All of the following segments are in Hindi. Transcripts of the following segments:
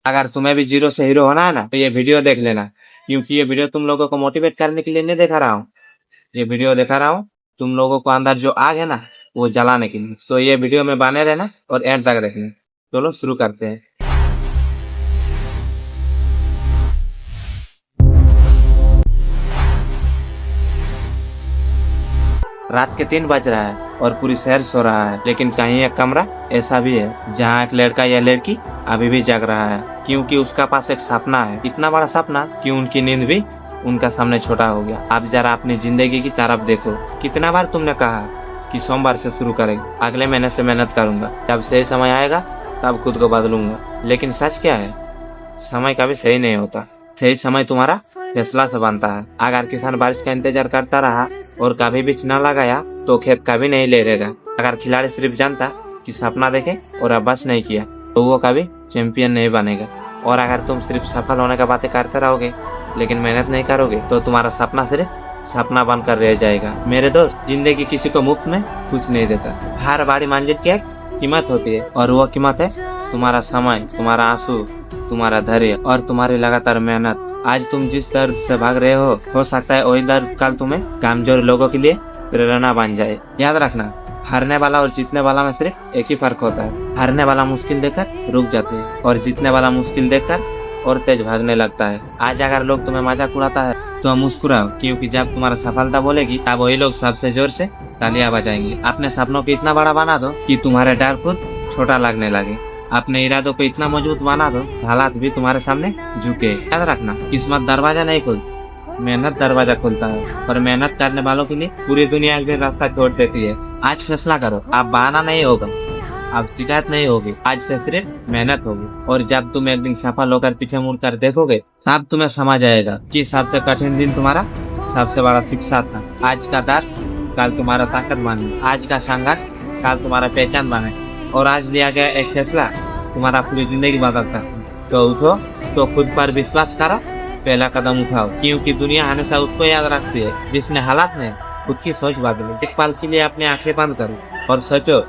अगर तुम्हें भी जीरो से हीरो होना है ना, तो ये वीडियो देख लेना, क्योंकि ये वीडियो तुम लोगों को मोटिवेट करने के लिए नहीं दिखा रहा हूँ। ये वीडियो दिखा रहा हूँ तुम लोगों को अंदर जो आग है ना, वो जलाने के लिए। तो ये वीडियो में बने रहना और एंड तक देखना। चलो शुरू करते हैं। रात के 3 बज रहा है और पूरी शहर सो रहा है, लेकिन कहीं एक कमरा ऐसा भी है जहाँ एक लड़का या लड़की अभी भी जाग रहा है, क्योंकि उसका पास एक सपना है। इतना बड़ा सपना कि उनकी नींद भी उनका सामने छोटा हो गया। अब जरा अपनी जिंदगी की तरफ देखो। कितना बार तुमने कहा कि सोमवार से शुरू करेंगे, अगले महीने से मेहनत करूंगा, जब सही समय आएगा तब खुद को बदलूंगा। लेकिन सच क्या है, समय कभी सही नहीं होता। सही समय तुम्हारा फैसला से बनता है। अगर किसान बारिश का इंतजार करता रहा और कभी बीज न लगाया तो खेत कभी नहीं ले रहेगा। अगर खिलाड़ी सिर्फ जानता कि सपना देखे और अभ्यास नहीं किया तो वो कभी चैंपियन नहीं बनेगा। और अगर तुम सिर्फ सफल होने का बातें करते रहोगे लेकिन मेहनत नहीं करोगे तो तुम्हारा सपना सिर्फ सपना बनकर रह जाएगा। मेरे दोस्त, जिंदगी किसी को मुफ्त में कुछ नहीं देता। हर बड़ी मंजिल की एक कीमत होती है और वो कीमत है तुम्हारा समय, तुम्हारा आंसू, तुम्हारा धैर्य और तुम्हारी लगातार मेहनत। आज तुम जिस दर्द से भाग रहे हो सकता है वही दर्द कल तुम्हें कमजोर लोगों के लिए प्रेरणा बन जाए। याद रखना, हारने वाला और जीतने वाला में सिर्फ एक ही फर्क होता है। हारने वाला मुश्किल देखकर रुक जाते हैं और जीतने वाला मुश्किल देखकर और तेज भागने लगता है। आज अगर लोग तुम्हें मजाक उड़ाता है तो मुस्कुराओ, क्योंकि जब तुम्हारा सफलता बोलेगी तब वही लोग सबसे जोर से तालियां बजाएंगे। अपने सपनों को इतना बड़ा बना दो कि तुम्हारे डर खुद छोटा लगने लगे। अपने इरादों को इतना मजबूत बना दो हालात भी तुम्हारे सामने झुके। याद रखना, किस्मत दरवाजा नहीं खोलती, मेहनत दरवाजा खोलता है। और मेहनत करने वालों के लिए पूरी दुनिया एक दिन रास्ता छोड़ देती है। आज फैसला करो, अब बहाना नहीं होगा, अब शिकायत नहीं होगी, आज से सिर्फ मेहनत होगी। और जब तुम एक दिन सफल होकर पीछे मुड़कर देखोगे तब तुम्हें समझ आएगा कि सबसे कठिन दिन तुम्हारा सबसे बड़ा शिक्षा था। आज का डर कल तुम्हारा ताकत बने, आज का संघर्ष कल तुम्हारा पहचान बने, और आज लिया गया एक फैसला तुम्हारा पूरी जिंदगी बदलता है। तो उठो, तो खुद पर विश्वास करो, पहला कदम उठाओ, क्योंकि दुनिया हमेशा उसको याद रखती है जिसने हालात में खुद की सोच बदली। एक पल के लिए अपनी आंखें बंद करो और सोचो,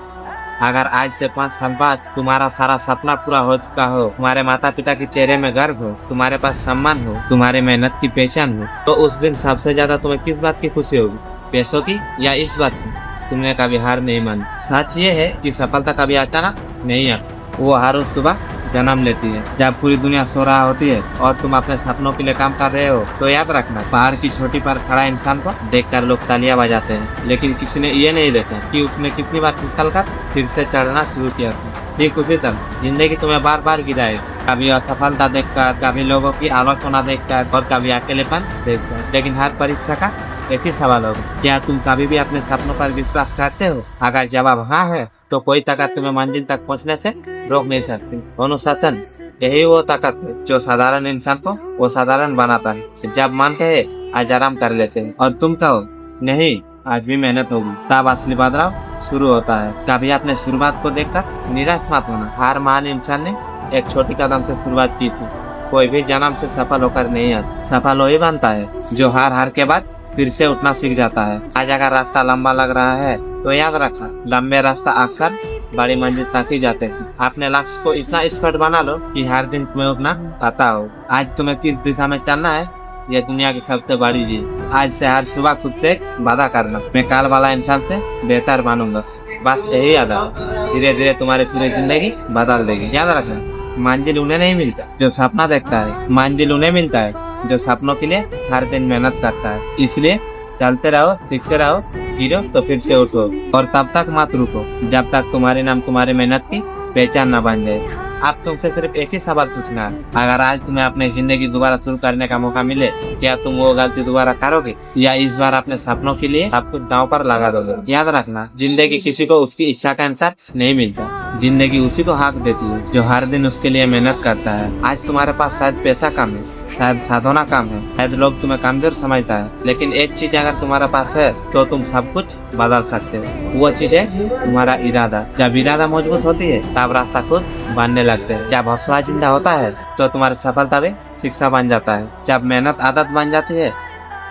अगर आज से 5 साल बाद तुम्हारा सारा सपना पूरा हो चुका हो, तुम्हारे माता पिता के चेहरे में गर्व हो, तुम्हारे पास सम्मान हो, तुम्हारी मेहनत की पहचान हो, तो उस दिन सबसे ज्यादा तुम्हें किस बात की खुशी होगी? पैसों की या इस बात की तुमने कभी हार नहीं मानी? सच ये है कि सफलता कभी अचानक नहीं आती, वो हर रोज सुबह जन्म लेती है। जब पूरी दुनिया सो रहा होती है और तुम अपने सपनों के लिए काम कर रहे हो तो याद रखना, पहाड़ की चोटी पर खड़ा इंसान को देखकर लोग तालियां बजाते हैं, लेकिन किसी ने ये नहीं देखा कि उसने कितनी बार फिसल कर फिर से चढ़ना शुरू किया था। ठीक उसी तरह जिंदगी तुम्हें बार बार गिराए, कभी असफलता देखकर, कभी लोगों की आलोचना देखकर और कभी अकेलेपन देखकर। लेकिन हर परीक्षा का एक ही सवाल होगा, क्या तुम कभी भी अपने सपनों पर विश्वास करते हो? अगर जवाब हाँ है तो कोई ताकत तुम्हें मंजिल तक पहुंचने से रोक नहीं सकती। अनुशासन यही वो ताकत है जो साधारण इंसान को वो साधारण बनाता है। जब मन कहे आज आराम कर लेते हैं और तुम कहो नहीं आज भी मेहनत होगी, तब असली बदलाव शुरू होता है। कभी अपने शुरुआत को देखकर निराश मत होना। हर महान इंसान ने एक छोटी कदम से शुरुआत की थी। कोई भी जन्म से सफल होकर नहीं आता, सफल वही बनता है जो हार के बाद फिर से उठना सीख जाता है। आज अगर रास्ता लंबा लग रहा है तो याद रखना, लंबे रास्ता अक्सर बड़ी मंजिल तक ही जाते हैं। अपने लक्ष्य को इतना स्पष्ट बना लो कि हर दिन तुम्हें उठना पता हो। आज तुम्हें किस दिशा में चलना है यह दुनिया की सबसे बड़ी चीज। आज से हर सुबह खुद से वादा करना, मैं कल वाला इंसान से बेहतर बनूंगा। बस यही याद आओ, धीरे धीरे तुम्हारी पूरी जिंदगी बदल देगी। याद रखना, मंजिल उन्हें नहीं मिलता जो सपना देखता है, मंजिल उन्हें मिलता है जो सपनों के लिए हर दिन मेहनत करता है। इसलिए चलते रहो, सीखते रहो, गिरो तो फिर से उठो, और तब तक मत रुको जब तक तुम्हारे नाम तुम्हारी मेहनत की पहचान न बन जाए। आप तुमसे सिर्फ एक ही सवाल पूछना है, अगर आज तुम्हें अपनी जिंदगी दोबारा शुरू करने का मौका मिले, क्या तुम वो गलती दोबारा करोगे या इस बार अपने सपनों के लिए सब कुछ दांव पर लगा दोगे? याद रखना, जिंदगी किसी को उसकी इच्छा का अनुसार नहीं मिलता, जिंदगी उसी को हक देती है जो हर दिन उसके लिए मेहनत करता है। आज तुम्हारे पास शायद पैसा कम है, शायद साधना कम है, शायद लोग तुम्हें कमजोर समझता है, लेकिन एक चीज अगर तुम्हारे पास है तो तुम सब कुछ बदल सकते हो। वो चीज है तुम्हारा इरादा। जब इरादा मजबूत होती है तब रास्ता खुद बनने लगते हैं। जब हौसला जिंदा होता है तो तुम्हारी सफलता भी शिक्षा बन जाता है। जब मेहनत आदत बन जाती है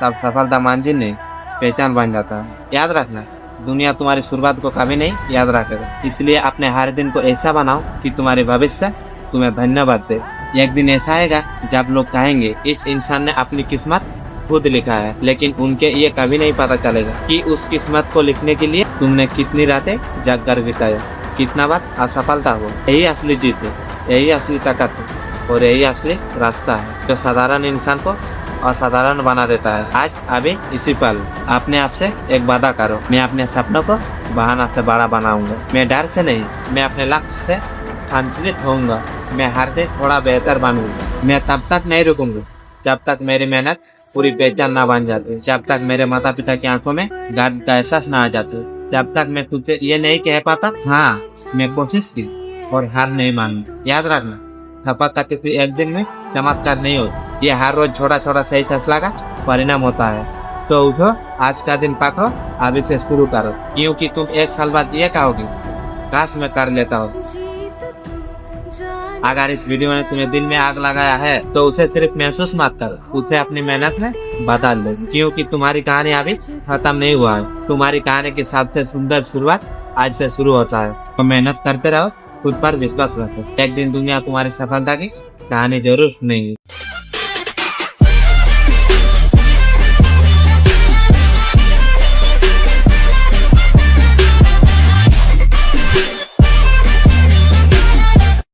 तब सफलता मंजिल नहीं पहचान बन जाता है। याद रखना, दुनिया तुम्हारी शुरुआत को कभी नहीं याद रखेगा, इसलिए अपने हर दिन को ऐसा बनाओ कि तुम्हारे भविष्य तुम्हें धन्यवाद दे। एक दिन ऐसा आएगा जब लोग कहेंगे इस इंसान ने अपनी किस्मत खुद लिखा है, लेकिन उनके ये कभी नहीं पता चलेगा कि उस किस्मत को लिखने के लिए तुमने कितनी रातें जग कर बिताया, कितना बार असफलता हो। यही असली जीत है, यही असली ताकत है और यही असली रास्ता है जो साधारण इंसान को असाधारण बना देता है। आज अभी इसी पल अपने आप से एक वादा करो, मैं अपने सपनों को बहाना से बड़ा बनाऊंगा। मैं डर से नहीं, मैं अपने लक्ष्य से संतुलित होऊंगा। मैं हर दिन थोड़ा बेहतर बनूंगा। मैं तब तक नहीं रुकूंगा जब तक मेरी मेहनत पूरी बेचैन ना बन जाती, जब तक मेरे माता पिता की आंखों में दर्द का एहसास ना आ जाते, जब तक मैं तुझे ये नहीं कह पाता हाँ मैं कोशिश की और हार नहीं मानी। याद रखना, सफलता किसी एक दिन में चमत्कार नहीं होती, ये हर रोज छोटा छोटा सही फैसला का परिणाम होता है। तो उठो, आज का दिन पकड़ो, अभी से शुरू करो, क्योंकि तुम एक साल बाद ये कहोगे काश मैं कर लेता हूँ। अगर इस वीडियो ने तुम्हें दिल में आग लगाया है तो उसे सिर्फ महसूस मत करो, उसे अपनी मेहनत में बदल दो, क्योंकि तुम्हारी कहानी अभी खत्म नहीं हुआ है। तुम्हारी कहानी की सबसे सुंदर शुरुआत आज से शुरू होता है। तो मेहनत करते रहो, खुद पर विश्वास रखो, एक दिन दुनिया तुम्हारी सफलता की कहानी जरूर सुनेगी।